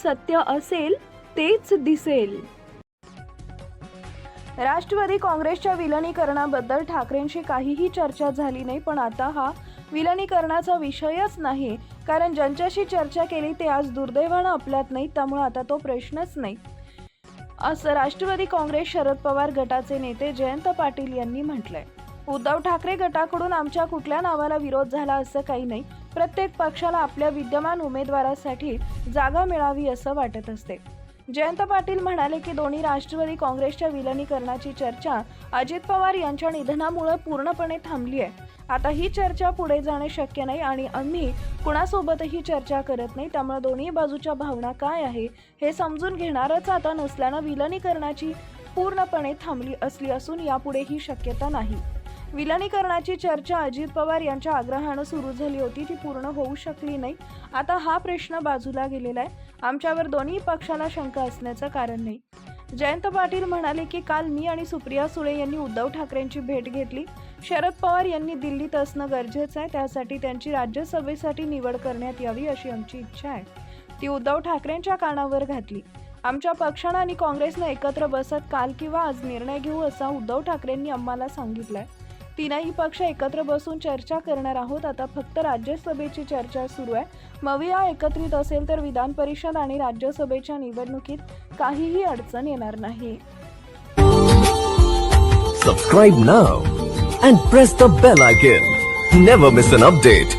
सत्य असेल तेच दिसेल. राष्ट्रवादी काँग्रेसच्या विलिनीकरणाबद्दल ठाकरेंशी काहीही चर्चा झाली नाही, पण आता हा विलिनीकरणाचा विषयच नाही, कारण ज्यांच्याशी चर्चा केली ते आज दुर्दैवानं आपल्यात नाही, त्यामुळे आता तो प्रश्नच नाही, असं राष्ट्रवादी काँग्रेस शरद पवार गटाचे नेते जयंत पाटील यांनी म्हटलंय. उद्धव ठाकरे गटाकडून आमच्या कुठल्या नावाला विरोध झाला असं काही नाही. प्रत्येक पक्षाला आपल्या विद्यमान उमेदवारासाठी जागा मिळावी असं वाटत असते. जयंत पाटील म्हणाले की दोन्ही राष्ट्रवादी काँग्रेसच्या विलिनीकरणाची चर्चा अजित पवार यांच्या निधनामुळे पूर्णपणे थांबली आहे. आता ही चर्चा पुढे जाणे शक्य नाही आणि आम्ही कुणासोबतही चर्चा करत नाही, त्यामुळे दोन्ही बाजूच्या भावना काय आहे हे समजून घेणारच आता नसल्यानं विलिनीकरणाची पूर्णपणे थांबली असली असून यापुढे ही शक्यता नाही. विलिनीकरणाची चर्चा अजित पवार यांच्या आग्रहानं सुरू झाली होती, ती पूर्ण होऊ शकली नाही. आता हा प्रश्न बाजूला गेलेला आहे. आमच्यावर दोन्ही पक्षाला शंका असण्याचं कारण नाही. जयंत पाटील म्हणाले की काल मी आणि सुप्रिया सुळे यांनी उद्धव ठाकरेंची भेट घेतली. शरद पवार यांनी दिल्लीत असणं गरजेचं आहे, त्यासाठी त्यांची राज्यसभेसाठी निवड करण्यात यावी अशी आमची इच्छा आहे. ती उद्धव ठाकरेंच्या कानावर घातली. आमच्या पक्षानं आणि काँग्रेसनं एकत्र बसत काल किंवा आज निर्णय घेऊ असं उद्धव ठाकरेंनी आम्हाला सांगितलंय. तीनही पक्ष एकत्र बसून चर्चा करणार आहोत. आता फक्त राज्यसभेची चर्चा सुरू आहे. मविया एकत्रित असेल तर विधान परिषद आणि राज्यसभेच्या निवडणुकीत काहीही अडचण येणार नाही. Subscribe now and press the bell icon. Never miss an update.